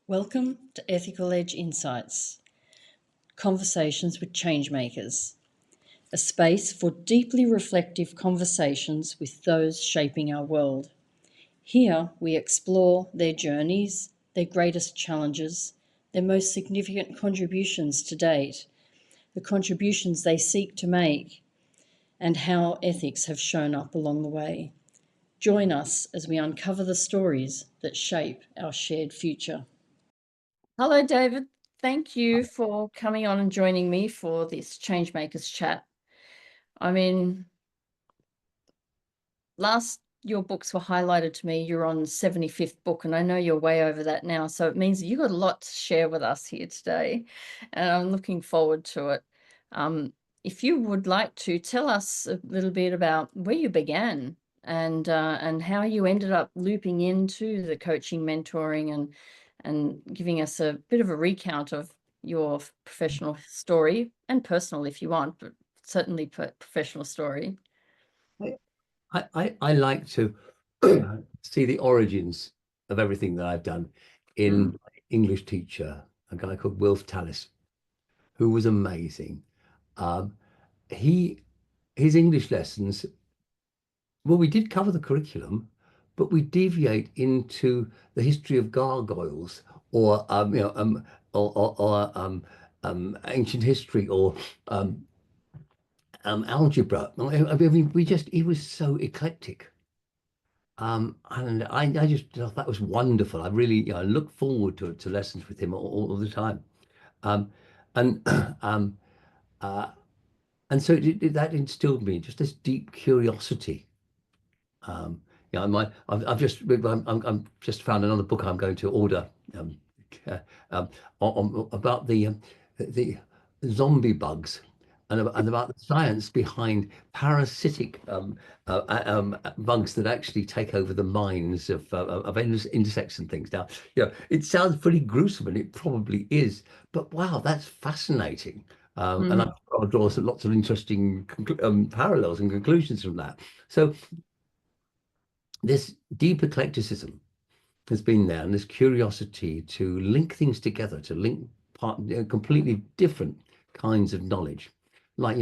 Welcome to Ethical Edge Insights, Conversations with ChangeMakers, a space for deeply reflective conversations with those shaping our world. Here we explore their journeys, their greatest challenges, their most significant contributions to date, the contributions they seek to make, and how ethics have shown up along the way. Join us as we uncover the stories that shape our shared future. Hello, David. Thank you for coming on and joining me for this ChangeMakers chat. I mean, your books were highlighted to me. You're on 75th book, and I know you're way over that now. So it means you've got a lot to share with us here today, and I'm looking forward to it. If you would like to tell us a little bit about where you began and how you ended up looping into the coaching, mentoring, and giving us a bit of a recount of your professional story and personal if you want, but certainly professional story. I like to see the origins of everything that I've done in my English teacher, a guy called Wilf Tallis, who was amazing. His English lessons, well, we did cover the curriculum, but we deviate into the history of gargoyles or ancient history or algebra. I mean, he was so eclectic. And I just thought that was wonderful. I really, look forward to lessons with him all the time. Um, and and so that instilled me just this deep curiosity. I've just found another book I'm going to order about the zombie bugs and about the science behind parasitic bugs that actually take over the minds of insects and things. Now, it sounds pretty gruesome, and it probably is, but wow, that's fascinating. And I'll draw lots of interesting parallels and conclusions from that. So this deep eclecticism has been there, and this curiosity to link things together, to link completely different kinds of knowledge. Like,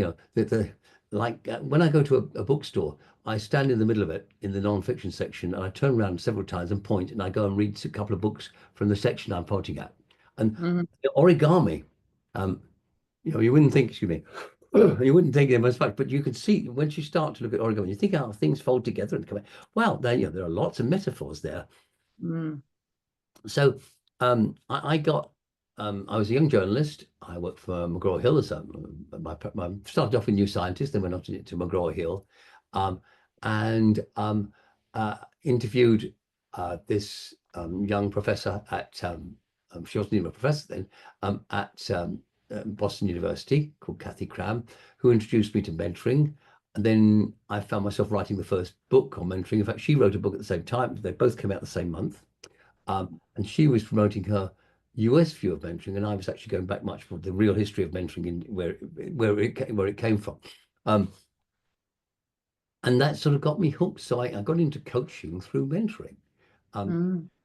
when I go to a bookstore, I stand in the middle of it in the non-fiction section, and I turn around several times and point, and I go and read a couple of books from the section I'm pointing at. And origami, you wouldn't think, excuse me, you wouldn't think it was much, but you can see once you start to look at origami, you think how things fold together and come out. Well, there are lots of metaphors there. So I was a young journalist. I worked for McGraw-Hill as I started off with New Scientist, then went on to McGraw-Hill, and interviewed this young professor at she wasn't even a professor then at Boston University, called Kathy Cram, who introduced me to mentoring. And then I found myself writing the first book on mentoring. In fact, she wrote a book at the same time. They both came out the same month. And she was promoting her US view of mentoring, and I was actually going back much for the real history of mentoring and where it came from. And that sort of got me hooked. So I got into coaching through mentoring.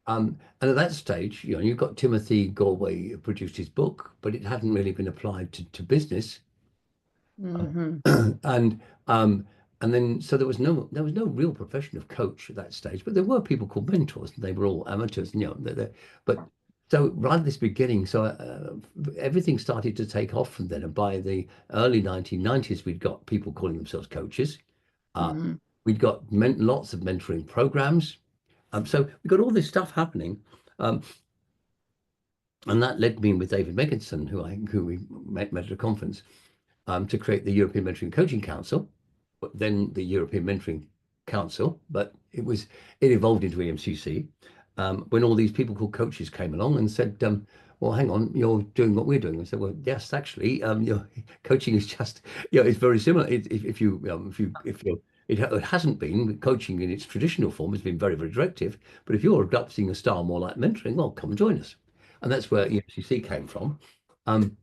And at that stage, you've got Timothy Galway produced his book, but it hadn't really been applied to business. And then so there was no real profession of coach at that stage, but there were people called mentors, and they were all amateurs, but so right at this beginning, so everything started to take off from then. And by the early 1990s, we'd got people calling themselves coaches. We'd got lots of mentoring programs. So we got all this stuff happening. And that led me with David Meganson, who we met at a conference, to create the European Mentoring Coaching Council, but then the European Mentoring Council, but it evolved into EMCC when all these people called coaches came along and said, well, hang on, you're doing what we're doing. I said, well, yes, actually, coaching is just, it's very similar. It hasn't been coaching in its traditional form, has been very, very directive. But if you're adopting a style more like mentoring, well, come and join us. And that's where EMCC came from. And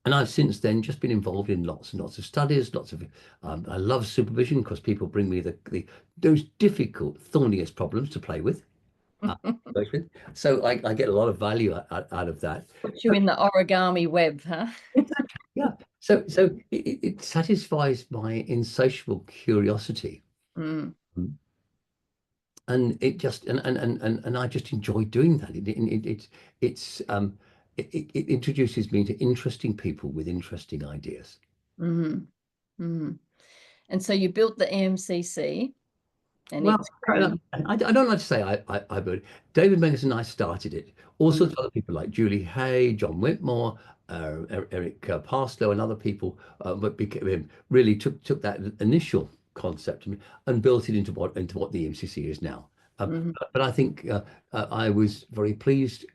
I've since then just been involved in lots and lots of studies, I love supervision because people bring me those difficult, thorniest problems to play with. uh, so I get a lot of value out of that. Put you in the origami web, huh? Exactly. Yeah. So it satisfies my insatiable curiosity. Mm, Mm. And it just and I just enjoy doing that. It's it introduces me to interesting people with interesting ideas. mm, mm. And so you built the EMCC and Well, it's grown. I don't like to say I but David Menges and I started it. All Mm, sorts of other people like Julie Hay, John Whitmore, Eric Parslow, and other people, but became, really took that initial concept and built it into what the MCC is now. mm, But I think I was very pleased.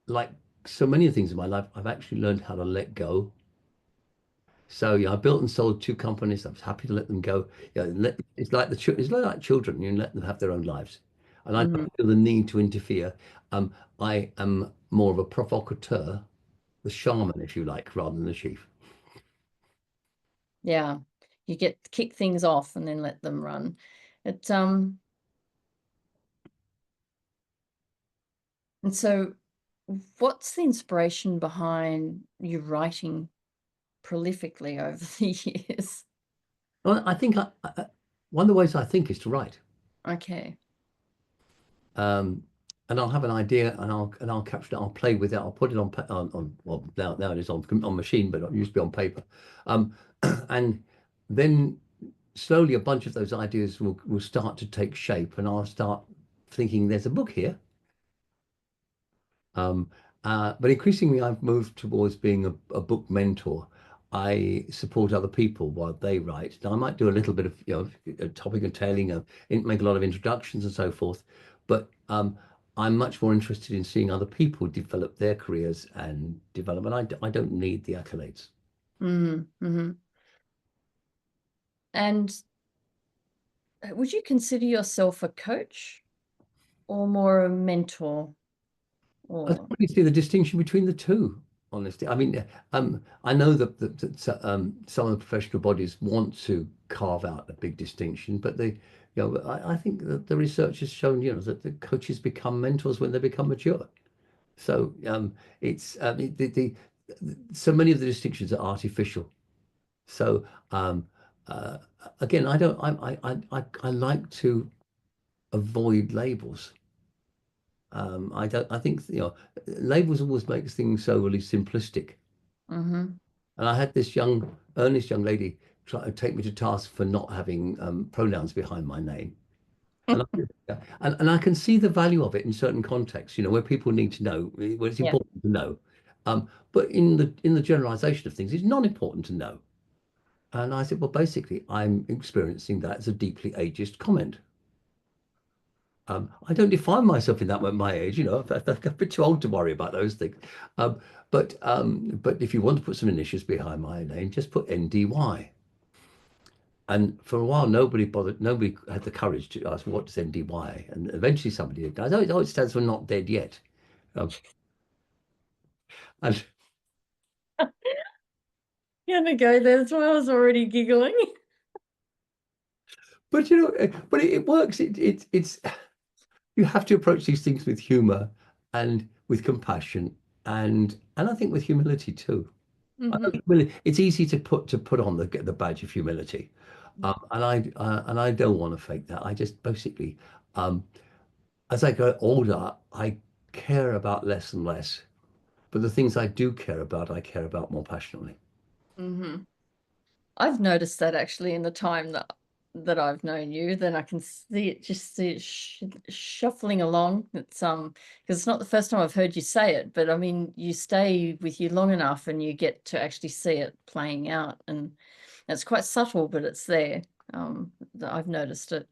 Like so many things in my life, I've actually learned how to let go. So yeah, I built and sold two companies. I was happy to let them go. Yeah, it's like it's like children. You let them have their own lives, and I mm. don't feel the need to interfere. I am more of a provocateur, the shaman, if you like, rather than the chief. Yeah, you get kick things off and then let them run. It and so what's the inspiration behind you writing prolifically over the years? Well, I think one of the ways I think is to write. Okay. Um, and I'll have an idea, and I'll capture it. I'll play with it. I'll put it on well now it is on machine, but it used to be on paper. Um, and then slowly a bunch of those ideas will start to take shape, and I'll start thinking there's a book here. Um, but increasingly, I've moved towards being a book mentor. I support other people while they write. Now, I might do a little bit of, topic and tailing, make a lot of introductions and so forth, but I'm much more interested in seeing other people develop their careers and development. I don't need the accolades. Mm, hmm. And would you consider yourself a coach or more a mentor? I don't Or really see the distinction between the two, honestly. I mean, I know that some of the professional bodies want to carve out a big distinction, but I think that the research has shown, that the coaches become mentors when they become mature. So it's so many of the distinctions are artificial. So uh, again, I don't. I like to avoid labels. I don't. I think labels always makes things so really simplistic. mm-hmm. And I had this earnest young lady try to take me to task for not having pronouns behind my name, and and I can see the value of it in certain contexts. Where people need to know, where it's Yeah. important to know. But in the generalization of things, it's not important to know. And I said, well, basically, I'm experiencing that as a deeply ageist comment. I don't define myself in that at my age, I'm a bit too old to worry about those things. Um, but if you want to put some initials behind my name, just put NDY. And for a while, nobody bothered, nobody had the courage to ask, what does NDY? And eventually somebody did. I know it stands for not dead yet. Um, and Gonna go there. That's why I was already giggling. but but it works. It's you have to approach these things with humor and with compassion and I think with humility too. Mm-hmm. It's easy to put on the badge of humility, and I don't want to fake that. I just basically, um, as I go older, I care about less and less. But the things I do care about, I care about more passionately. Mm-hmm. I've noticed that actually in the time that I've known you, then I can see it shuffling along. It's because it's not the first time I've heard you say it, but I mean, you stay with you long enough and you get to actually see it playing out, and it's quite subtle, but it's there. That I've noticed it.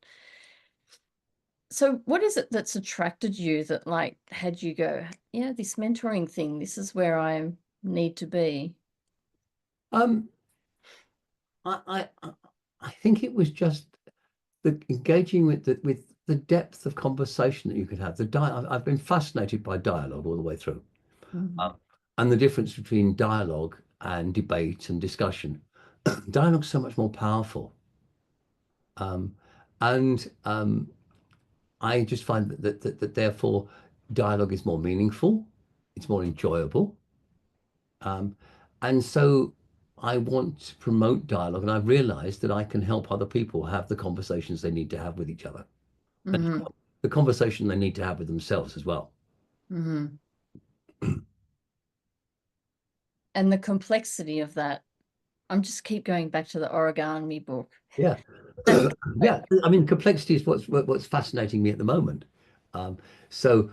So what is it that's attracted you that like had you go, yeah, this mentoring thing, this is where I need to be? Um, I think it was just the engaging with the depth of conversation that you could have. I've been fascinated by dialogue all the way through, Mhm. um, and the difference between dialogue and debate and discussion. Dialogue's so much more powerful, um, and I just find that therefore dialogue is more meaningful, it's more enjoyable. Um, and so I want to promote dialogue, and I've realized that I can help other people have the conversations they need to have with each other, and Hmm. the conversation they need to have with themselves as well. Hmm. And the complexity of that. I'm just keep going back to the origami book. Yeah. That Yeah. I mean, complexity is what's fascinating me at the moment. Um, so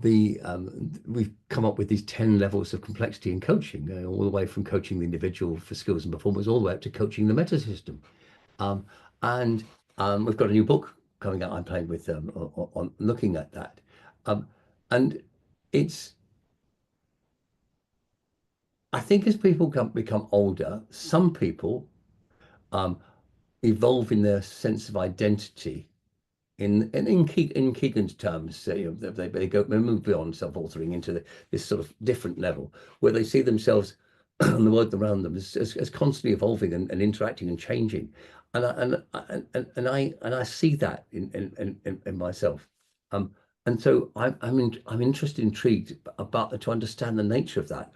we've come up with these 10 levels of complexity in coaching, all the way from coaching the individual for skills and performance, all the way up to coaching the meta system. Um, and we've got a new book coming out. I'm playing with on looking at that. Um, and it's I think as people become older, some people um, evolve in their sense of identity in Keegan's terms, they move beyond self-altering into this sort of different level where they see themselves and the world around them as constantly evolving and interacting and changing, and I see that in myself, um, and so I'm interested, intrigued about to understand the nature of that,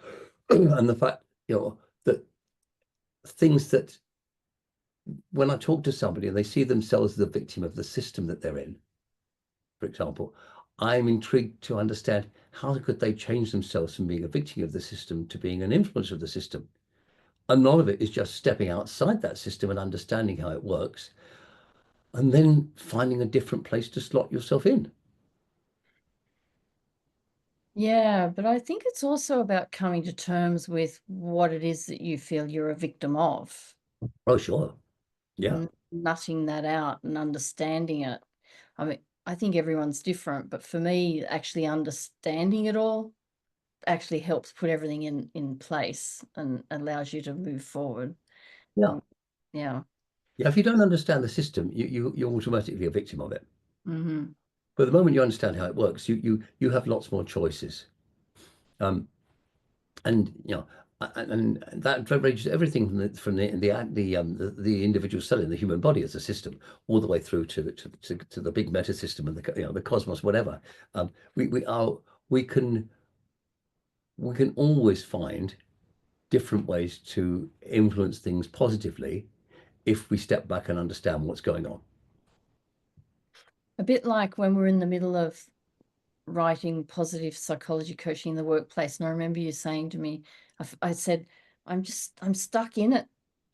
and the fact that things that when I talk to somebody and they see themselves as the victim of the system that they're in, for example, I'm intrigued to understand how could they change themselves from being a victim of the system to being an influencer of the system. A lot of it is just stepping outside that system and understanding how it works, and then finding a different place to slot yourself in. Yeah, but I think it's also about coming to terms with what it is that you feel you're a victim of, Oh, sure. Yeah. and nutting that out and understanding it. I mean, I think everyone's different, but for me, actually understanding it all actually helps put everything in place and allows you to move forward. Yeah. Um, yeah. Yeah. If you don't understand the system, you're automatically a victim of it. Hmm. But the moment you understand how it works, you have lots more choices. Um, and and that ranges everything from the individual cell in the human body as a system, all the way through to the big meta system and the cosmos, whatever. Um, we are we can always find different ways to influence things positively if we step back and understand what's going on. A bit like when we're in the middle of writing positive psychology coaching in the workplace. And I remember you saying to me, I said, I'm stuck in it.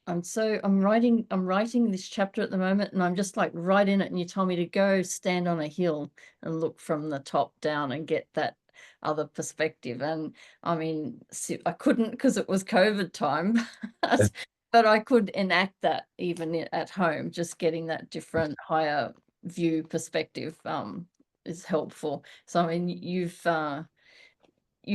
I'm writing this chapter at the moment and I'm just like right in it. And you told me to go stand on a hill and look from the top down and get that other perspective. And I mean, I couldn't because it was COVID time, but I could enact that even at home, just getting that different higher view perspective is helpful. So I mean, you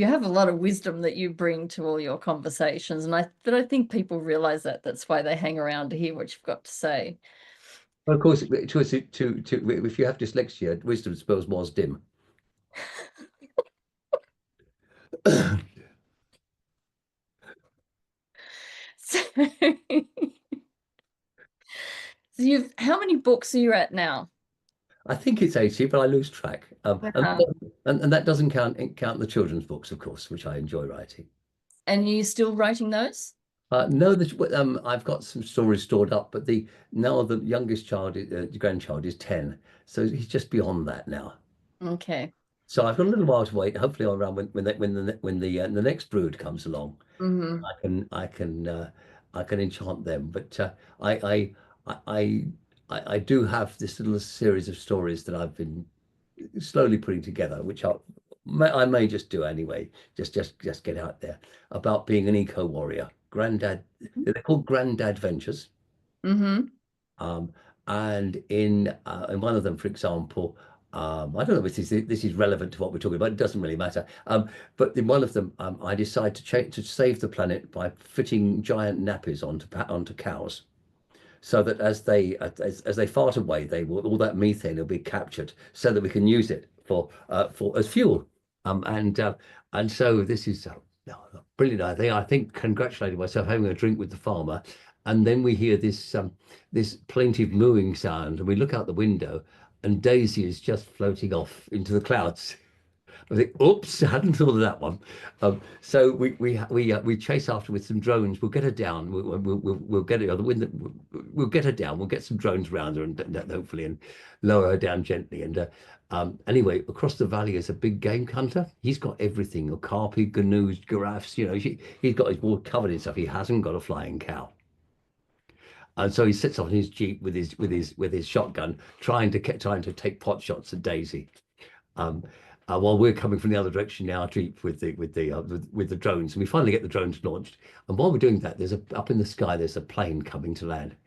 have a lot of wisdom that you bring to all your conversations, and I think people realize that. That's why they hang around to hear what you've got to say. Of course, if you have dyslexia, wisdom spells more dim. So, so you've how many books are you at now? I think it's 80, but I lose track. Uh-huh. And that doesn't count the children's books, of course, which I enjoy writing. And you still writing those? No, I've got some stories stored up, but the now the youngest child, grandchild, is 10, so he's just beyond that now. Okay. So I've got a little while to wait. Hopefully, around when the next brood comes along, Mm-hmm. I can enchant them. But I, I I I do have this little series of stories that I've been slowly putting together, which I may just do anyway. Just get out there about being an eco warrior. Granddad, they're called Granddad Ventures. Mm-hmm. Um, and in one of them, for example, I don't know if this is relevant to what we're talking about. It doesn't really matter. But in one of them, I decide to save the planet by fitting giant nappies onto cows, so that as they fart away, they will all that methane will be captured, so that we can use it for as fuel. And so this is a brilliant idea. I think congratulating myself, having a drink with the farmer, and then we hear this plaintive mooing sound, and we look out the window. and Daisy is just floating off into the clouds. I think, oops, I hadn't thought of that one. So we chase after with some drones. We'll get her down. We'll get her. We'll get her down. We'll get some drones around her and hopefully and lower her down gently. And anyway, across the valley is a big game hunter. He's got everything: okapi, gnus, giraffes. He's got his wall covered in stuff. He hasn't got a flying cow. And so he sits on his jeep with his shotgun, trying to take pot shots at Daisy. Um, while we're coming from the other direction now, Jeep with the drones, and we finally get the drones launched. And while we're doing that, up in the sky, there's a plane coming to land,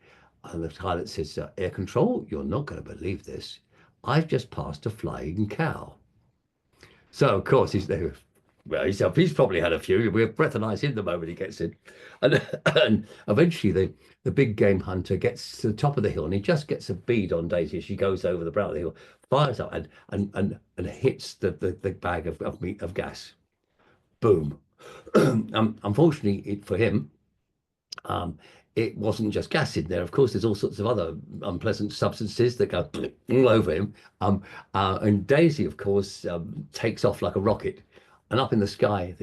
and the pilot says, "Air control, you're not going to believe this. I've just passed a flying cow." So of course he's there. Well, he's probably had a few. We'll breathanize him the moment he gets in, and, and eventually the big game hunter gets to the top of the hill, and he just gets a bead on Daisy as she goes over the brow of the hill, fires up and hits the bag of gas. Boom. Unfortunately for him, um, it wasn't just gas in there. Of course, there's all sorts of other unpleasant substances that go all over him. And Daisy, of course, takes off like a rocket. And up in the sky,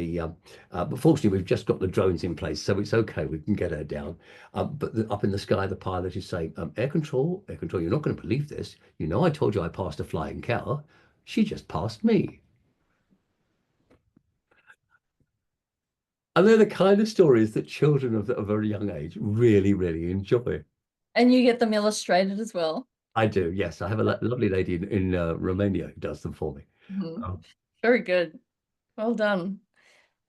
but fortunately, we've just got the drones in place, so it's okay. We can get her down. Up in the sky, the pilot is saying, air control, you're not going to believe this. I told you I passed a flying cow. She just passed me." And they're the kind of stories that children of a very young age really, really enjoy. And you get them illustrated as well. I do, yes. I have a lovely lady in Romania who does them for me. Mhm. Um, Very good. Well done.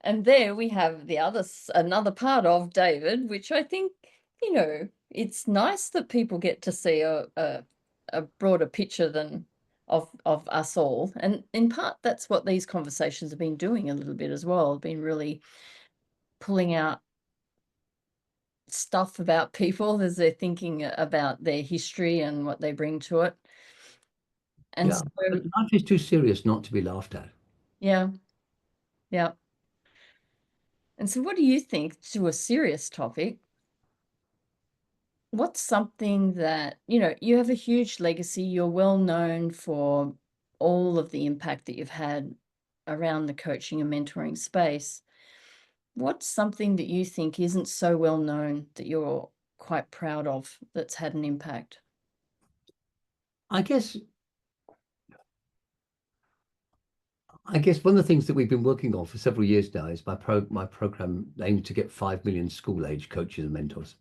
And there we have another part of David, which I think, it's nice that people get to see a broader picture than of us all. And in part, that's what these conversations have been doing a little bit as well, been really pulling out stuff about people as they're thinking about their history and what they bring to it. And yeah, so, but life is too serious not to be laughed at. yeah, yeah. And so what do you think, to a serious topic, what's something that, you have a huge legacy, you're well known for all of the impact that you've had around the coaching and mentoring space. What's something that you think isn't so well known that you're quite proud of that's had an impact? I guess I guess one of the things that we've been working on for several years now is my program aimed to get 5 million school age coaches and mentors.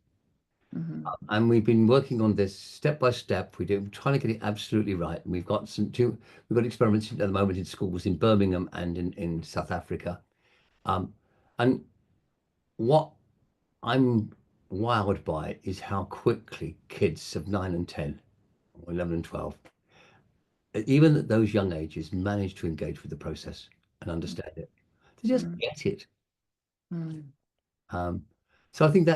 Hmm. And we've been working on this step by step. We're trying to get it absolutely right. And we've got experiments at the moment in schools in Birmingham and in South Africa. Um, and what I'm wowed by is how quickly kids of 9 and 10 or 11 and 12, even at those young ages, manage to engage with the process and understand it. They just Mm. get it. Mm. Um, so I think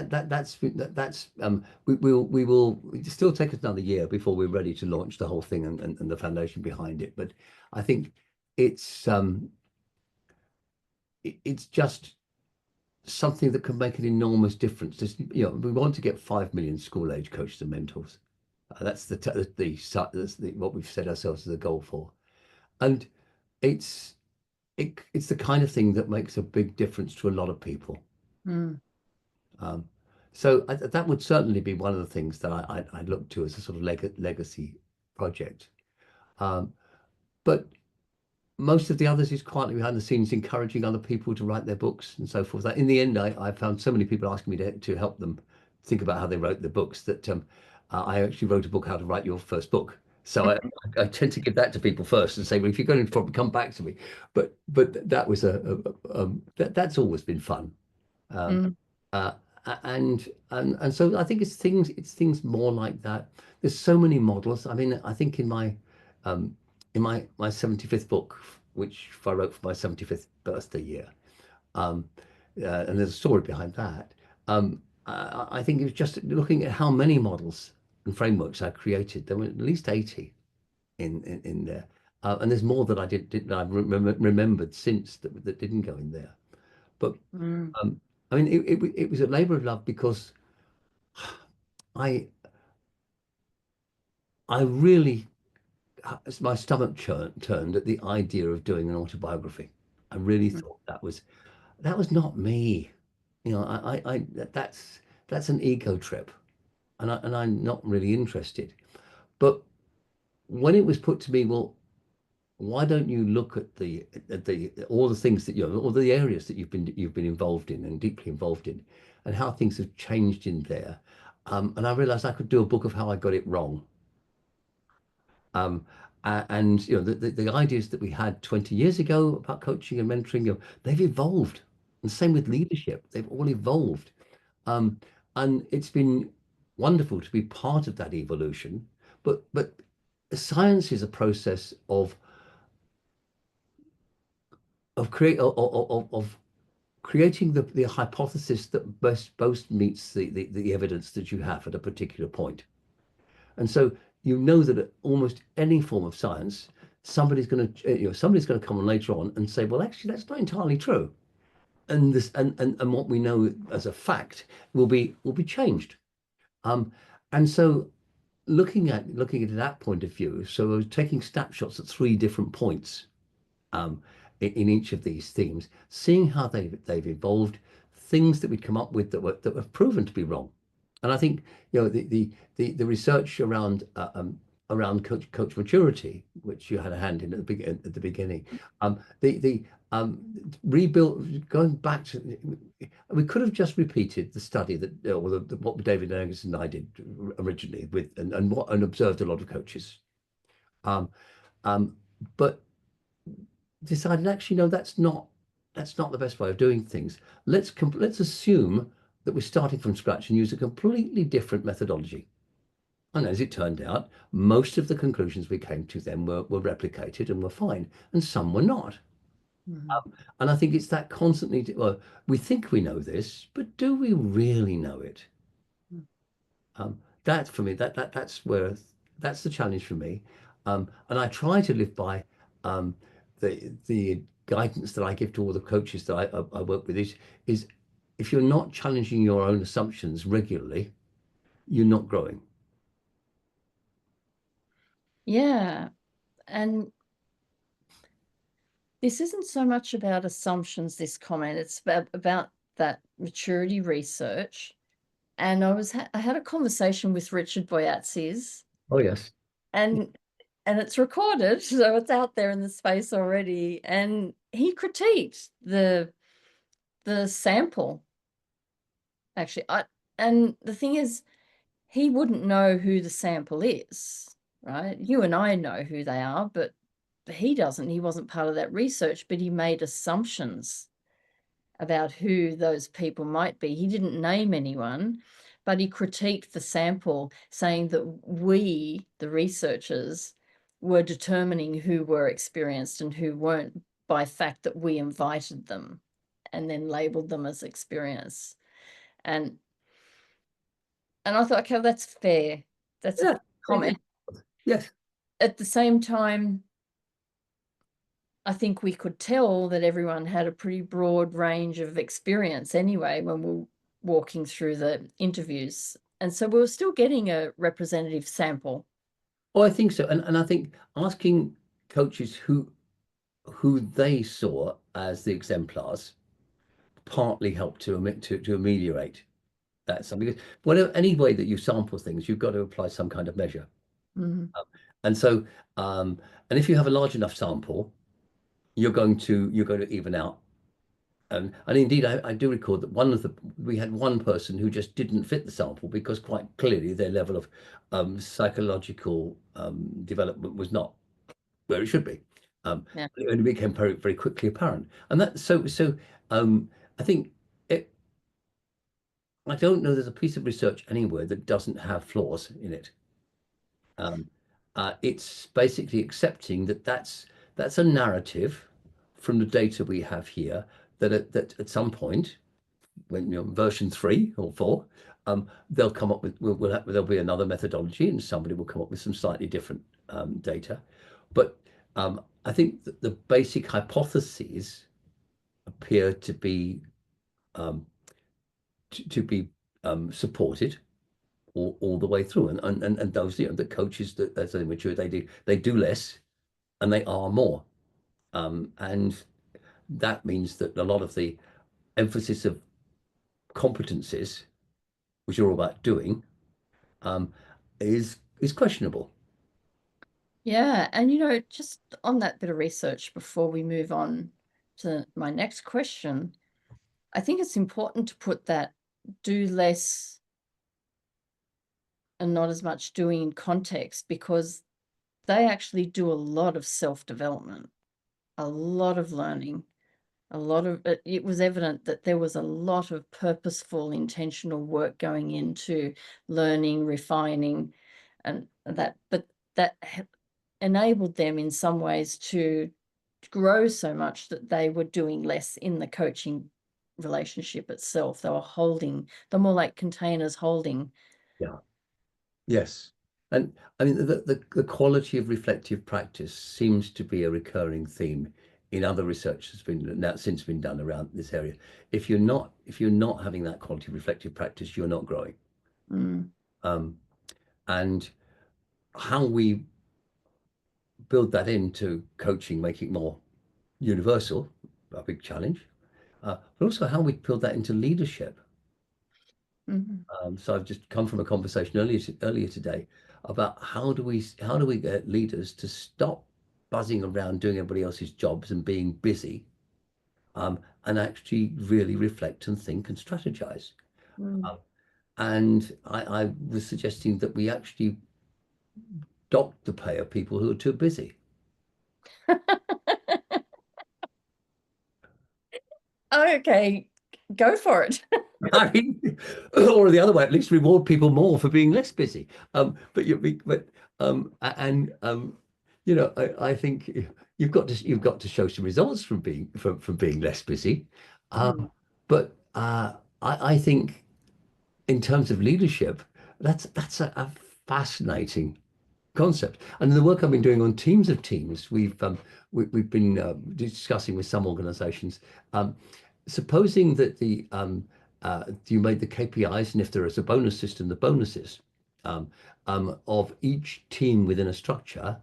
we will it still take us another year before we're ready to launch the whole thing and the foundation behind it. But I think it's it's just something that can make an enormous difference. We want to get 5 million school age coaches and mentors. That's what we've set ourselves as a goal for, and it's it's the kind of thing that makes a big difference to a lot of people. Mm. Um, so that would certainly be one of the things that I'd look to as a sort of legacy project. Um, but most of the others is quietly behind the scenes, encouraging other people to write their books and so forth. In the end, I found so many people asking me to help them think about how they wrote their books that I actually wrote a book, How to Write Your First Book. So I tend to give that to people first and say, well, if you're going to probably come back to me. But that was that's always been fun. Um, Mm. uh, and so I think it's things more like that. There's so many models. I mean, I think um, in my 75th book, which I wrote for my 75th birthday year, um, and there's a story behind that. I think it was just looking at how many models and frameworks I created. There were at least 80 in there, and there's more that I've remembered since that didn't go in there. But Mm. um, I mean, it was a labor of love because I I really my stomach turned at the idea of doing an autobiography. I really Mm. thought that was not me. You know, that's an ego trip, and I'm not really interested. But when it was put to me, well, why don't you look at the all the things that all the areas that you've been involved in and deeply involved in, and how things have changed in there, and I realized I could do a book of how I got it wrong. Um, and the ideas that we had 20 years ago about coaching and mentoring, they've evolved. And same with leadership, they've all evolved. Um, and it's been wonderful to be part of that evolution. But science is a process of creating the hypothesis that most meets the evidence that you have at a particular point. And so you know that at almost any form of science, somebody's going to come on later on and say, well, actually, that's not entirely true. And this and what we know as a fact will be changed. Um, and so looking at that point of view, so I was taking snapshots at three different points in each of these themes, seeing how they've evolved, things that we'd come up with that were proven to be wrong. And I think the research around coach maturity, which you had a hand in at the beginning, the rebuilt going back to we could have just repeated the study that or what David Angus and I did originally with and observed a lot of coaches, um, um, but decided actually no, that's not the best way of doing things. Let's assume that we're starting from scratch and use a completely different methodology. And as it turned out, most of the conclusions we came to then were replicated and were fine, and some were not. Mhm. And I think it's that constantly, well, we think we know this, but do we really know it? That for me, that's the challenge for me. And I try to live by the guidance that I give to all the coaches that I work with is if you're not challenging your own assumptions regularly, you're not growing. Yeah. And this isn't so much about assumptions, this comment, it's about that maturity research. And I had a conversation with Richard Boyatzis, Oh, yes. and it's recorded, so it's out there in the space already. And he critiqued the sample, actually. And the thing is, he wouldn't know who the sample is, right? You and I know who they are, but he doesn't. He wasn't part of that research, but he made assumptions about who those people might be. He didn't name anyone, but he critiqued the sample, saying that we, the researchers, were determining who were experienced and who weren't by fact that we invited them and then labeled them as experienced. And I thought, okay, well, that's fair. That's a Yeah. fair comment. Yes. At the same time, I think we could tell that everyone had a pretty broad range of experience anyway when we were walking through the interviews. And so we were still getting a representative sample. Oh, I think so. And I think asking coaches who they saw as the exemplars partly helped to ameliorate that something. Because whatever any way that you sample things, you've got to apply some kind of measure. Mhm. And so, and if you have a large enough sample, you're going to even out. And indeed, I do record that we had one person who just didn't fit the sample because quite clearly their level of psychological development was not where it should be. Yeah. It only became very, very quickly apparent. And that so I think it, I don't know there's a piece of research anywhere that doesn't have flaws in it. Um, it's basically accepting that that's a narrative from the data we have here that at some point, when version 3 or 4, they'll come up with there'll be another methodology and somebody will come up with some slightly different data. But I think that the basic hypotheses appear to be um, supported. all the way through. And those, the coaches that as they mature, they do less and they are more. And that means that a lot of the emphasis of competencies, which are all about doing, um, is questionable. Yeah, and just on that bit of research before we move on to my next question, I think it's important to put that do less and not as much doing in context, because they actually do a lot of self-development, a lot of learning, a lot of it was evident that there was a lot of purposeful, intentional work going into learning, refining, and but that enabled them in some ways to grow so much that they were doing less in the coaching relationship itself. They're more like containers holding. Yeah. Yes. And I mean, the quality of reflective practice seems to be a recurring theme in other research that's been now since been done around this area. If you're not having that quality of reflective practice, you're not growing. Mm, Um, and how we build that into coaching, make it more universal, a big challenge. But also how we build that into leadership. mhm, So I've just come from a conversation earlier today about how do we get leaders to stop buzzing around doing everybody else's jobs and being busy, and actually really reflect and think and strategize. mm. Um, and I was suggesting that we actually dock the pay of people who are too busy. Okay, go for it. I mean, or the other way, at least reward people more for being less busy. I think you've got to show some results from being less busy. Mm, But I think in terms of leadership, that's a fascinating concept. And the work I've been doing on teams of teams, we've been discussing with some organizations. Supposing that you made the KPIs, and if there is a bonus system, the bonuses um, of each team within a structure,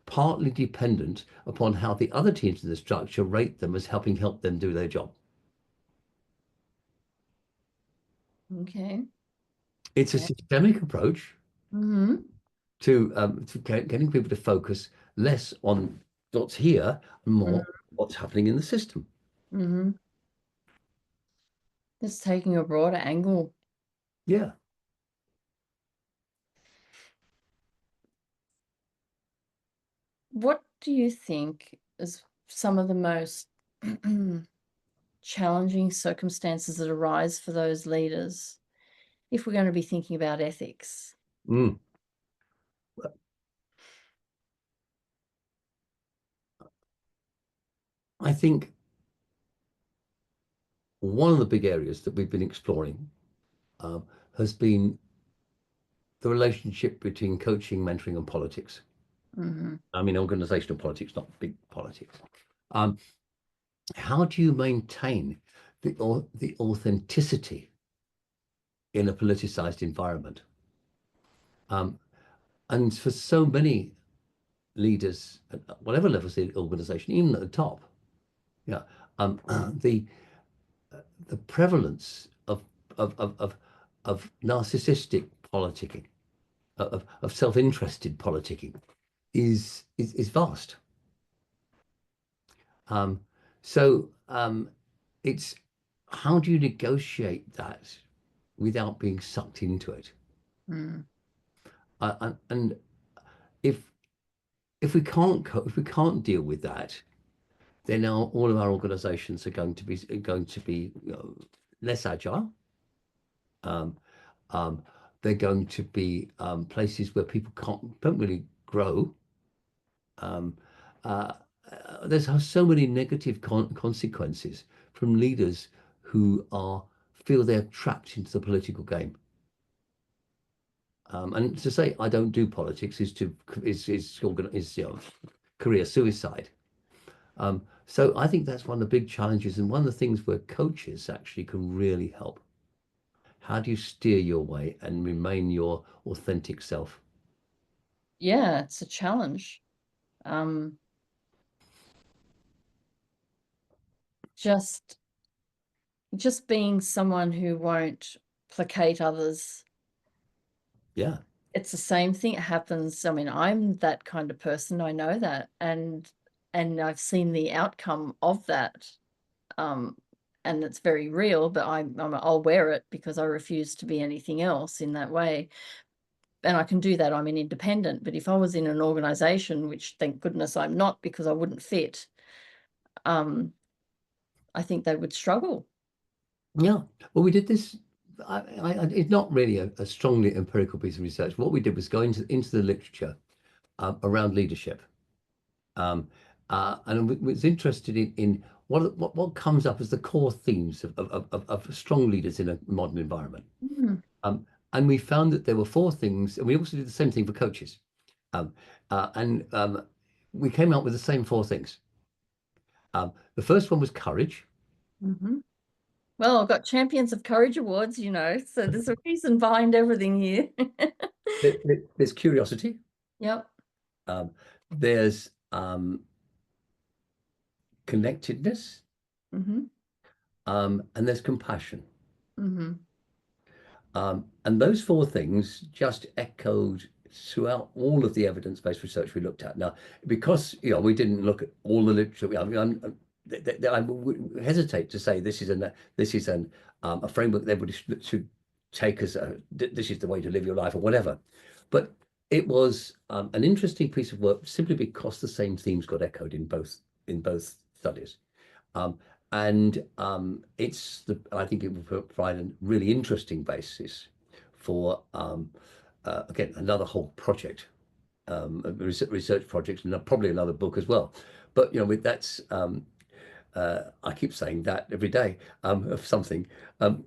partly dependent upon how the other teams in the structure rate them as help them do their job. okay. It's a Yeah. systemic approach Hmm. to getting people to focus less on what's here and more what's happening in the system. Mm-hmm. It's taking a broader angle. Yeah. What do you think is some of the most challenging circumstances that arise for those leaders if we're going to be thinking about ethics? Mm. I think one of the big areas that we've been exploring um, has been the relationship between coaching, mentoring, and politics. Mm-hmm. I mean, organizational politics, not big politics. Um, how do you maintain the authenticity in a politicized environment? Um, and for so many leaders at whatever levels of the organization, even at the top, yeah, um, the the prevalence of narcissistic politicking, of self-interested politicking, is vast. Um, so it's how do you negotiate that without being sucked into it? Mm. And if we can't deal with that, then all of our organizations are going to be less agile. Um, um, they're going to be places where people don't really grow. Um, uh, there's so many negative consequences from leaders who feel they're trapped into the political game. And to say I don't do politics is career suicide. So I think that's one of the big challenges and one of the things where coaches actually can really help How do you steer your way and remain your authentic self? Yeah, it's a challenge. Um, just just being someone who won't placate others. Yeah. It's the same thing. It happens. I mean, I'm that kind of person. I know that, and I've seen the outcome of that. Um, and it's very real. But I'll wear it because I refuse to be anything else in that way. And I can do that. I'm an independent. But if I was in an organization, which thank goodness I'm not, because I wouldn't fit, I think they would struggle. Yeah. Well, we did this. It's not really a strongly empirical piece of research. What we did was go into the literature around leadership. Um, and we was interested in what comes up as the core themes of strong leaders in a modern environment. Mm, Um, and we found that there were four things, and we also did the same thing for coaches. Um, and we came up with the same four things. The first one was courage. mm-hmm. Well, I've got Champions of Courage Awards, so there's a reason behind everything here. There's curiosity. Yep. Um, there's connectedness, Mm-hmm. and there's compassion. Mm-hmm. And those four things just echoed throughout all of the evidence-based research we looked at. Now, because we didn't look at all the literature. I mean, I would hesitate to say this is a framework that everybody should take as this is the way to live your life or whatever. But it was an interesting piece of work simply because the same themes got echoed in both studies. Um, and I think it will provide a really interesting basis for, again, another whole project, a research project, and probably another book as well. But, I keep saying that every day of something. Um,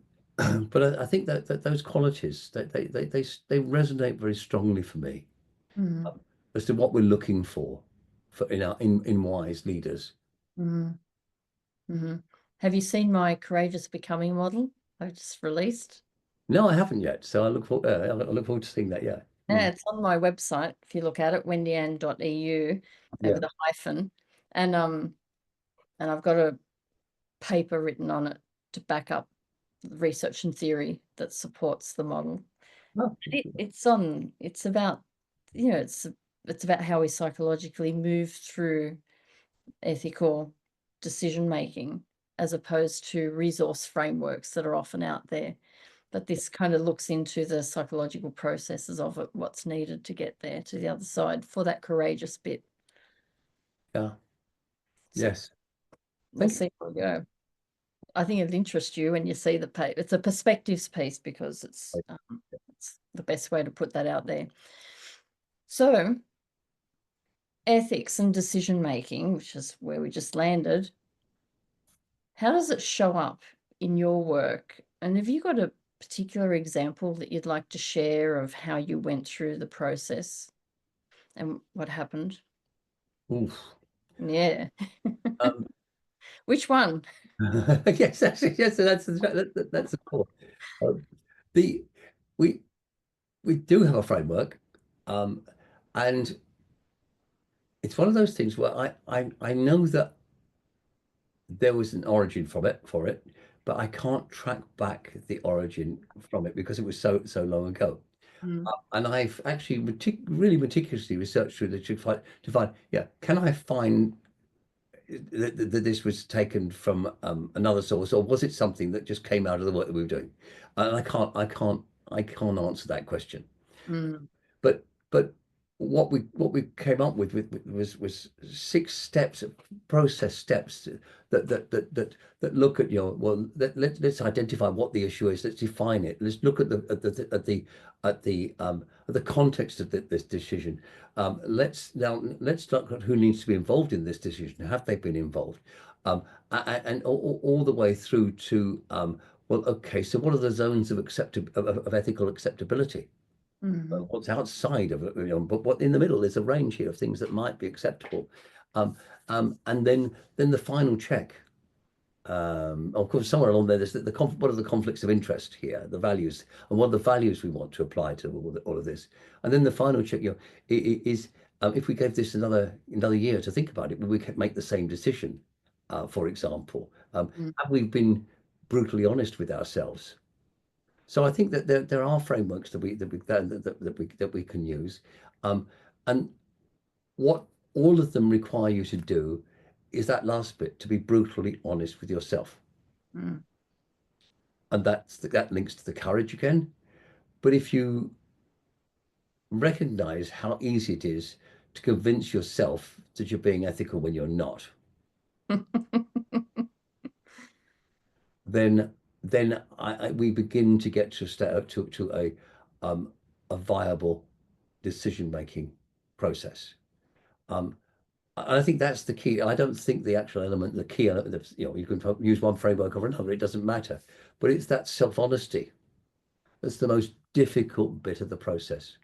but I think that those qualities, they resonate very strongly for me Mm-hmm. as to what we're looking for in wise leaders. Mm-hmm. Mm-hmm. Have you seen my Courageous Becoming model I've just released? No, I haven't yet. So I look forward to seeing that. Yeah. Yeah, Mm. it's on my website. If you look at it, wendianne.eu Yeah. with a hyphen. And I've got a paper written on it to back up the research and theory that supports the model. Oh, It's about, it's about how we psychologically move through ethical decision making as opposed to resource frameworks that are often out there. But this kind of looks into the psychological processes of it, what's needed to get there to the other side for that courageous bit. yeah. So Yes. we'll Thank you. see where we go. I think it'll interest you when you see the paper. It's a perspectives piece because it's the best way to put that out there. So ethics and decision making, which is where we just landed, how does it show up in your work? And have you got a particular example that you'd like to share of how you went through the process and what happened? Oof. Yeah. Um, Which one? yes, actually, yes. So that's the core. Um, the we we do have a framework, um, and it's one of those things where I know that there was an origin for it, but I can't track back the origin from it because it was so long ago. Mm, And I've actually really meticulously researched through to find, yeah, can I find that this was taken from another source, or was it something that just came out of the work that we were doing? And I can't answer that question. mm, But what we came up with was six steps, process steps that look at let's identify what the issue is. Let's define it. Let's look at the context of this decision. Let's look at who needs to be involved in this decision. Have they been involved? And all the way through to well, okay. So what are the zones of ethical acceptability? mm, What's outside of it, but what in the middle is a range here of things that might be acceptable. And then the final check. Of course, somewhere along there, there's what are the conflicts of interest here, the values, and what are the values we want to apply to all of this. And then the final check, is if we gave this another year to think about it, would we make the same decision? For example, Mm. have we been brutally honest with ourselves? So I think that there are frameworks that we can use, and what all of them require you to do is that last bit, to be brutally honest with yourself. Mm. And that links to the courage again. But if you recognize how easy it is to convince yourself that you're being ethical when you're not, then we begin to get to a viable decision making process. Um, and I think that's the key. I don't think the actual element, the key element, you can use one framework or another, it doesn't matter. But it's that self-honesty that's the most difficult bit of the process.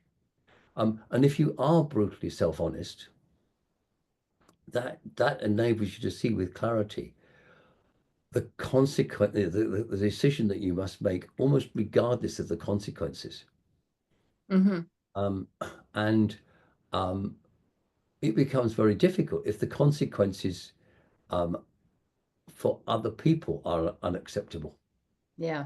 And if you are brutally self-honest, that enables you to see with clarity the consequence, the decision that you must make, almost regardless of the consequences. Hmm. Um, and um, it becomes very difficult if the consequences um, for other people are unacceptable. Yeah.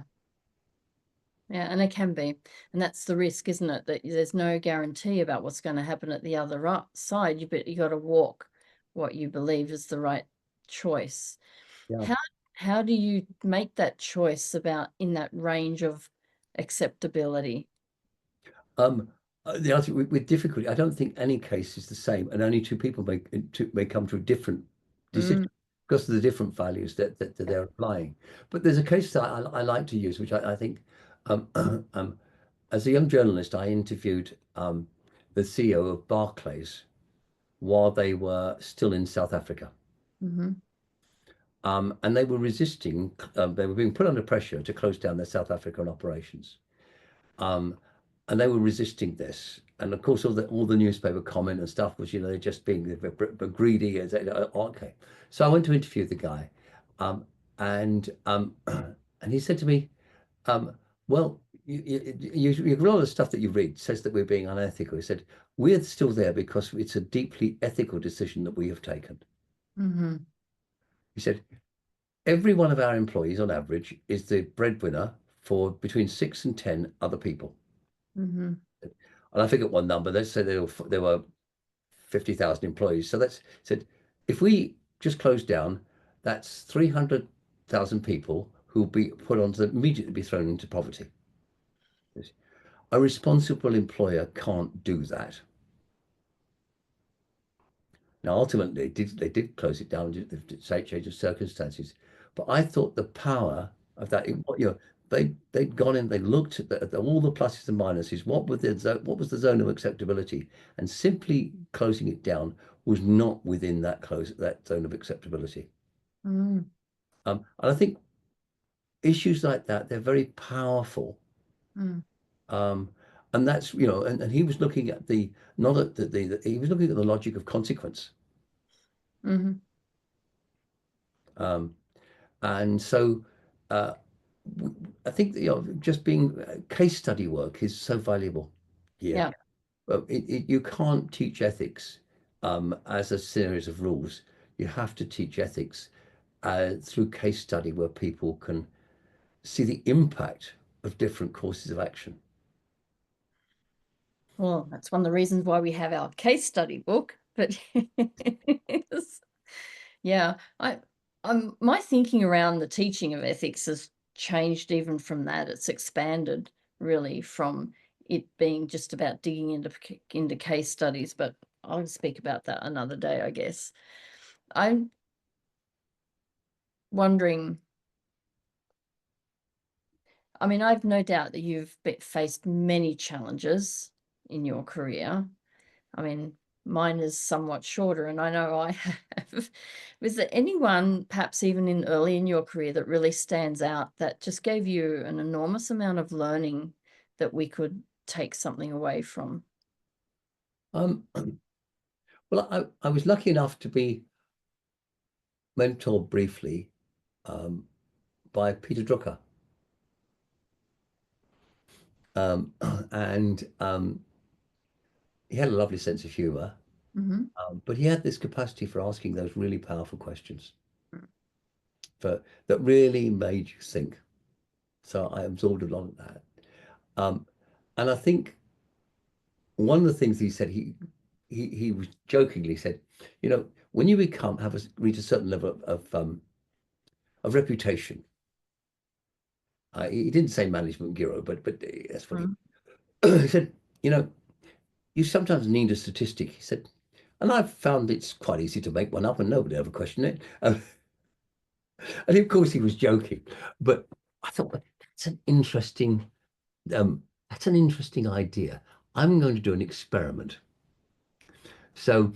Yeah, and it can be. And that's the risk, isn't it? That there's no guarantee about what's going to happen at the other side. You got to walk what you believe is the right choice. Yeah. How how do you make that choice about in that range of acceptability? Um, the answer with difficulty, I don't think any case is the same, and only two people may come to a different decision Mm. because of the different values that they're applying. But there's a case that I like to use, which I think, um, as a young journalist, I interviewed the CEO of Barclays while they were still in South Africa. Hmm. And they were resisting, they were being put under pressure to close down their South African operations. Um, and they were resisting this. And of course, all the newspaper comment and stuff was, they're just being greedy. Okay. So I went to interview the guy, um, and and he said to me, "Well, you a lot of the stuff that you read says that we're being unethical." He said, "We're still there because it's a deeply ethical decision that we have taken." Hmm. He said, "Every one of our employees, on average, is the breadwinner for between 6 and 10 other people." Hmm. And I forget one number. Let's say there were 50,000 employees. So that's said, if we just close down, that's 300,000 people who will be put on to immediately be thrown into poverty. A responsible employer can't do that. Now, ultimately, they did close it down due to change of circumstances. But I thought the power of that, they'd gone in, they looked at all the pluses and minuses. What was the zone of acceptability? And simply closing it down was not within that zone of acceptability. Mm. And I think issues like that, they're very powerful. Mm. Um, and that's, and he was looking at the, not at he was looking at the logic of consequence. Hmm. Um, And so uh, I think that, just being case study work is so valuable here. Yeah. You can't teach ethics as a series of rules. You have to teach ethics through case study where people can see the impact of different courses of action. Well, that's one of the reasons why we have our case study book. But yeah, my thinking around the teaching of ethics has changed even from that. It's expanded really from it being just about digging into case studies, but I'll speak about that another day, I guess. I'm wondering, I mean, I've no doubt that you've faced many challenges in your career. I mean, mine is somewhat shorter, and I know I have. Was there anyone, perhaps even early in your career, that really stands out that just gave you an enormous amount of learning that we could take something away from? Um, well, I was lucky enough to be mentored briefly um, by Peter Drucker. Um, and he had a lovely sense of humor, Hmm. but he had this capacity for asking those really powerful questions that really made you think. So I absorbed a lot of that. Um, and I think one of the things he said, he was jokingly said, when you reach a certain level of reputation, he didn't say management guru, but that's what Mm. he said, you know, you sometimes need a statistic. He said, and I've found it's quite easy to make one up and nobody ever questioned it. And of course he was joking, but I thought, well, um, that's an interesting idea. I'm going to do an experiment. So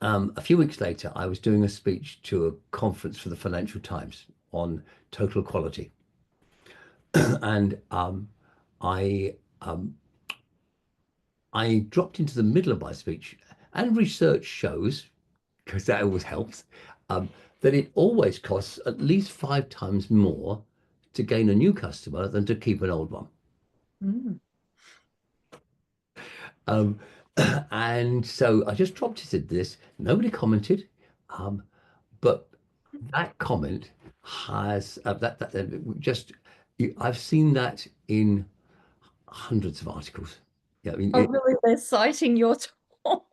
a few weeks later, I was doing a speech to a conference for the Financial Times on total equality. And I um, I dropped into the middle of my speech, and research shows, because that always helps, um, that it always costs at least 5 times more to gain a new customer than to keep an old one. Mm. Um, and so I just dropped it into this. Nobody commented, but that comment has just I've seen that in hundreds of articles. Yeah, I mean, Oh, really? They're citing your talk.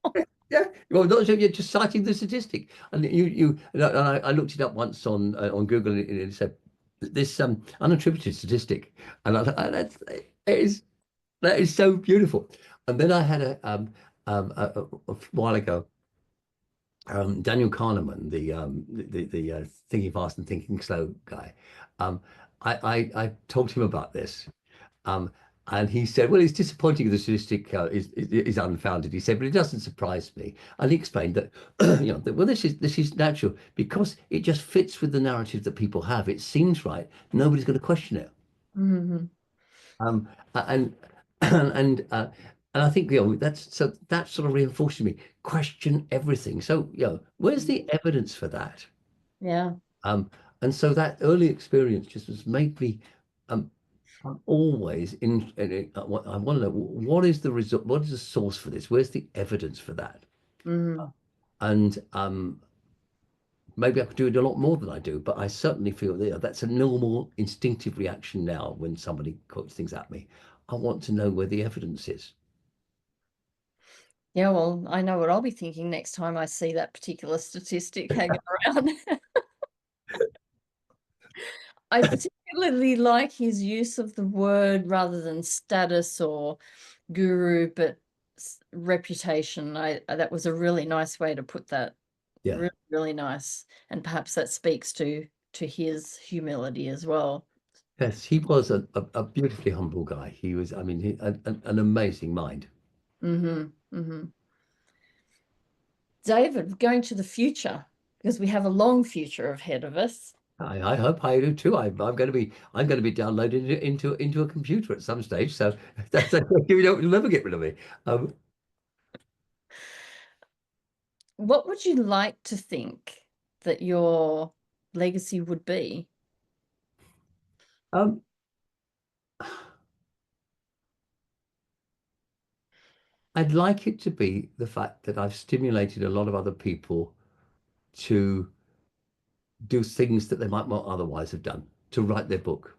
yeah. Well, not so you're just citing the statistic, and I looked it up once on Google, and it said this unattributed statistic, and that is so beautiful. And then I had a while ago, Daniel Kahneman, the thinking fast and thinking slow guy. Um, I told him about this, um, and he said, "Well, it's disappointing the statistic is unfounded." He said, "But it doesn't surprise me." And he explained that, well, this is natural because it just fits with the narrative that people have. It seems right. Nobody's going to question it. Hmm. Um, and and and I think that sort of reinforces me. Question everything. So where's the evidence for that? Yeah. Um, and so that early experience just has made me. Um, I'm always I want to know what is the result, what is the source for this? Where's the evidence for that? Mm. And maybe I could do it a lot more than I do, but I certainly feel that that's a normal instinctive reaction now when somebody quotes things at me. I want to know where the evidence is. Yeah, well, I know what I'll be thinking next time I see that particular statistic hanging around. I particularly like his use of the word rather than status or guru, but reputation. That was a really nice way to put that. Yeah. Really, really nice. And perhaps that speaks to his humility as well. Yes, he was a beautifully humble guy. He was, I mean, an amazing mind. Mm-hmm. Mm-hmm. David, going to the future, because we have a long future ahead of us. I hope I do too. I'm going to be downloaded into a computer at some stage. So that's you'll never get rid of me. Um, What would you like to think that your legacy would be? um, I'd like it to be the fact that I've stimulated a lot of other people to do things that they might not otherwise have done, to write their book,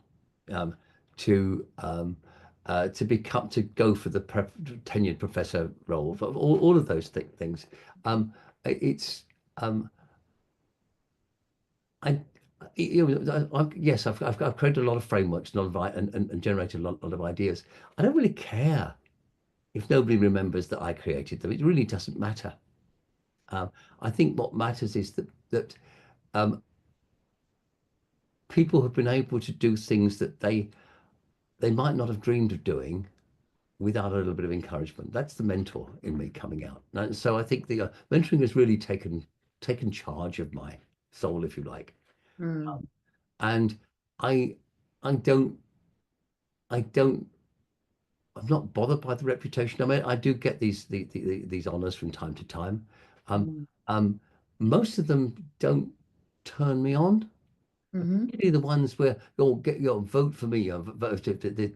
um, to to go for the tenured professor role, all of those things. It's I, yes, I've created a lot of frameworks, a lot of and generated a lot of ideas. I don't really care if nobody remembers that I created them. It really doesn't matter. Um, I think what matters is that um, people have been able to do things that they might not have dreamed of doing without a little bit of encouragement. That's the mentor in me coming out. And so I think the mentoring has really taken charge of my soul, if you like. Mm. And I I don't I don't I'm not bothered by the reputation. I mean, I do get these honors from time to time. Um, Mm. um, Most of them don't turn me on. Mm-hmm. Particularly the ones where you'll get your vote for me, or vote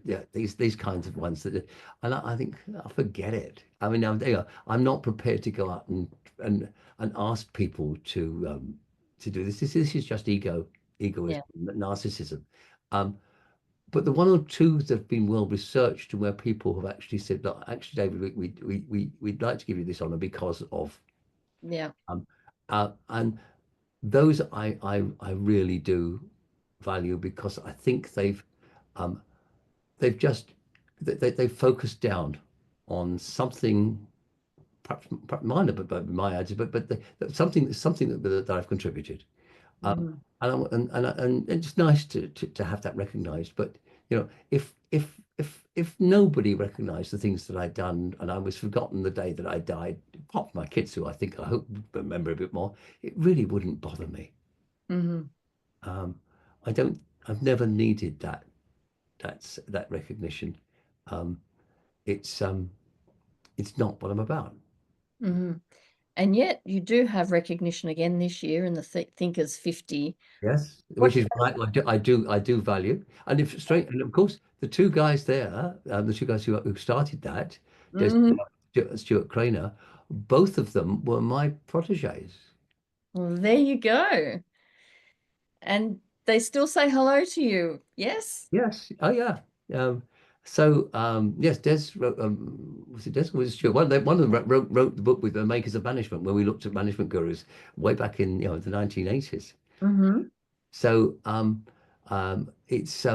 yeah, these kinds of ones that, and I think, oh, forget it. I mean, I'm not prepared to go out and ask people to do this. This is just egoism, Yeah. narcissism. Um, but the one or two that have been well researched and where people have actually said, look, actually, David, we'd like to give you this honor because of, Yeah. um, and those I really do value, because I think um, they've just they've focused down on something perhaps minor, but my idea, but something that I've contributed. Mm-hmm. And it's nice to have that recognized. But if nobody recognized the things that I'd done, and I was forgotten the day that I died, apart from my kids, who I hope remember a bit more, it really wouldn't bother me. Mm-hmm. Um, I don't. I've never needed that recognition. Um, it's um, it's not what I'm about. Mm-hmm. And yet you do have recognition again this year in the Thinkers 50. Yes, which What? is what I do value. And if straight, and of course, the two guys there, the two guys who started that, there's Mm-hmm. Stuart Craner, both of them were my proteges. Well, there you go. And they still say hello to you. Yes? Yes. Oh, yeah. Um, yes, Des wrote, was it Des or was it Stuart? One of them wrote the book with the Makers of Management, where we looked at management gurus way back in the 1980s. Mm-hmm. So it's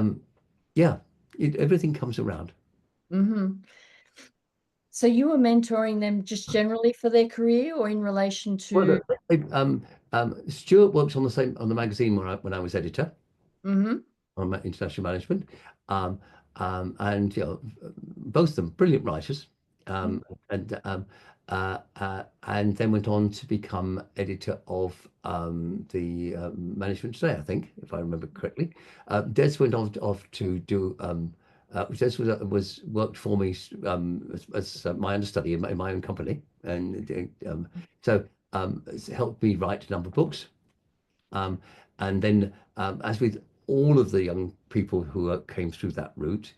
yeah, everything comes around. Mm-hmm. So you were mentoring them just generally for their career or in relation Well, to? Stuart works on the magazine when I was editor Mm-hmm. on international management, um, and both of them brilliant writers, and and then went on to become editor of the Management Today, I think, if I remember correctly. Des went off to do. Des was worked for me as my understudy in my own company, and so it's helped me write a number of books. Um, and then, as with all of the young people who came through that route,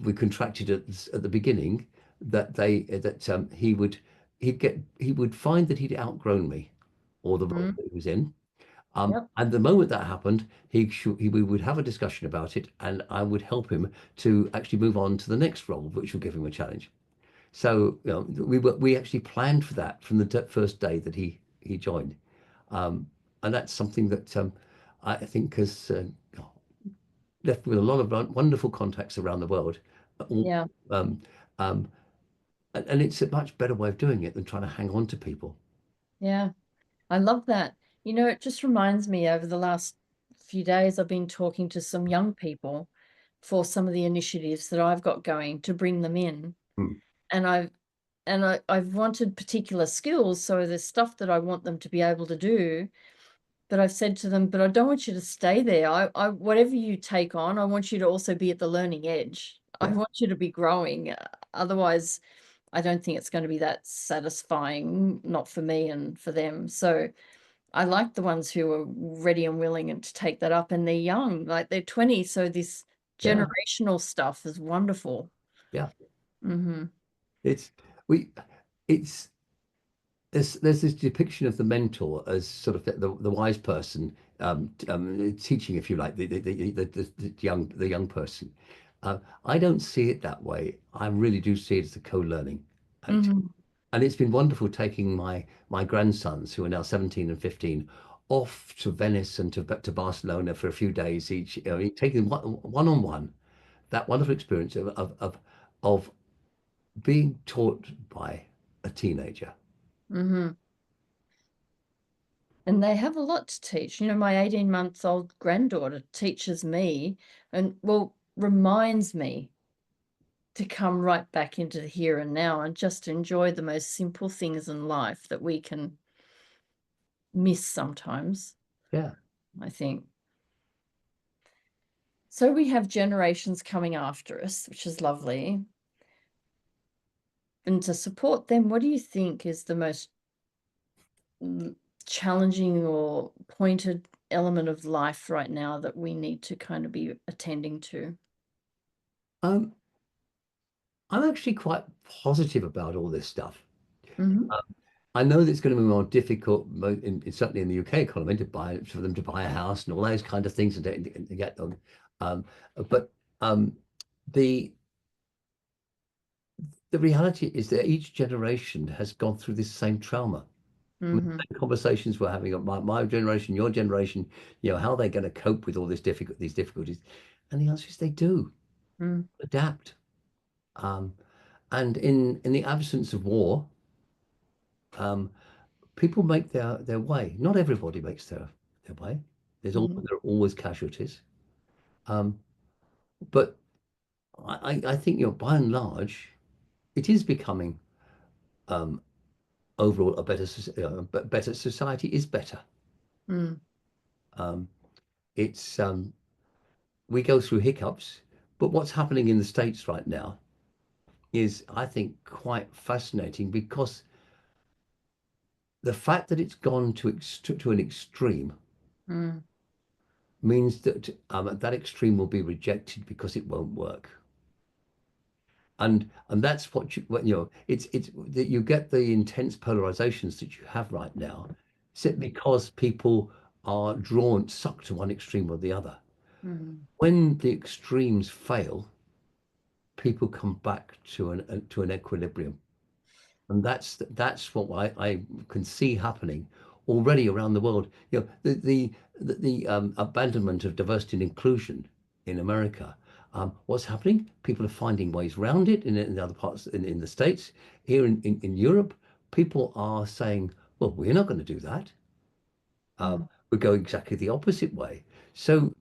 we contracted at the beginning that he would find that he'd outgrown me or the role Mm-hmm. that he was in. Yep. And the moment that happened, we would have a discussion about it, and I would help him to actually move on to the next role, which would give him a challenge. So we actually planned for that from the first day that he joined. Um, and that's something that I think has left me with a lot of wonderful contacts around the world. All, Yeah. um, um, and it's a much better way of doing it than trying to hang on to people. Yeah. I love that. It just reminds me over the last few days, I've been talking to some young people for some of the initiatives that I've got going to bring them in. Mm. And I've wanted particular skills. So there's stuff that I want them to be able to do. But I've said to them, but I don't want you to stay there. Whatever you take on, I want you to also be at the learning edge. I Yeah, want you to be growing. Otherwise, I don't think it's going to be that satisfying, not for me and for them. So I like the ones who are ready and willing and to take that up, and they're young, like they're 20. So this yeah, generational stuff is wonderful. yeah. Mm-hmm. It's we, it's there's this depiction of the mentor as sort of the wise person, teaching, if you like, the young person. I don't see it that way. I really do see it as a co-learning, actually. Mm-hmm. And it's been wonderful taking my grandsons, who are now 17 and 15, off to Venice and to Barcelona for a few days each, taking one on one, that wonderful experience of being taught by a teenager. Mm-hmm. And they have a lot to teach. My 18-month-old granddaughter teaches me and, well, reminds me to come right back into the here and now and just enjoy the most simple things in life that we can miss sometimes, Yeah, I think. So we have generations coming after us, which is lovely. And to support them, what do you think is the most challenging or pointed element of life right now that we need to kind of be attending to? Um, I'm actually quite positive about all this stuff. Mm-hmm. I know that it's going to be more difficult, certainly in the UK economy, for them to buy a house and all those kind of things and to get them. Um, but um, the the reality is that each generation has gone through this same trauma. I mean, Mm-hmm. the conversations we're having, my generation, your generation, how they're going to cope with all these difficulties, and the answer is they do Mm. adapt. Um, and in the absence of war, um, people make their way. Not everybody makes their way. Mm-hmm. There are always casualties. Um, but I think, by and large, it is becoming um, overall a better society is better. Mm. Um, it's we go through hiccups, but what's happening in the States right now is, I think, quite fascinating, because the fact that it's gone to an extreme Mm. means that that extreme will be rejected because it won't work. And that's it's that you get the intense polarizations that you have right now, because people are sucked to one extreme or the other. Mm. When the extremes fail, people come back to an equilibrium. And that's what I can see happening already around the world. The abandonment of diversity and inclusion in America. What's happening? People are finding ways around it in other parts in the States. Here in Europe, people are saying, well, we're not going to do that. Mm. We're going exactly the opposite way. So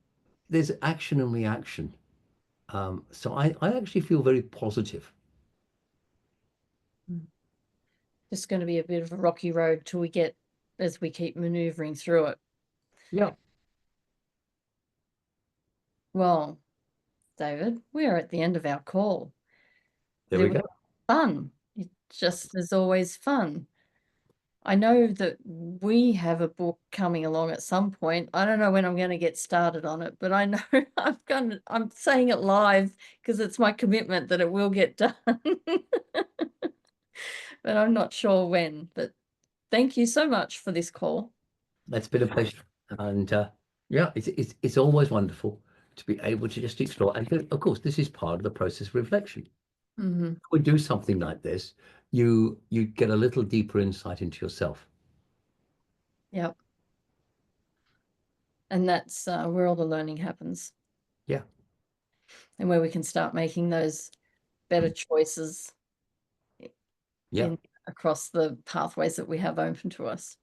there's action and reaction. So I actually feel very positive. Mm. Just going to be a bit of a rocky road till we get, as we keep maneuvering through it. Yeah, Well, David, we are at the end of our call, there but it we was go. fun. It just is always fun. I know that we have a book coming along at some point. I don't know when I'm going to get started on it, but I know I'm saying it live because it's my commitment that it will get done. But I'm not sure when. But thank you so much for this call. It's been a pleasure. And yeah, it's always wonderful to be able to just explore. And of course, this is part of the process of reflection. Hmm. When we do something like this, you get a little deeper insight into yourself. Yep. And that's where all the learning happens Yeah, and where we can start making those better choices yeah, in across the pathways that we have open to us.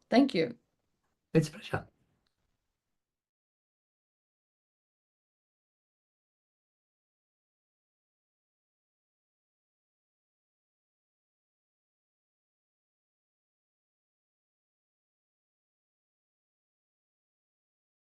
Thank you. it's a pleasure.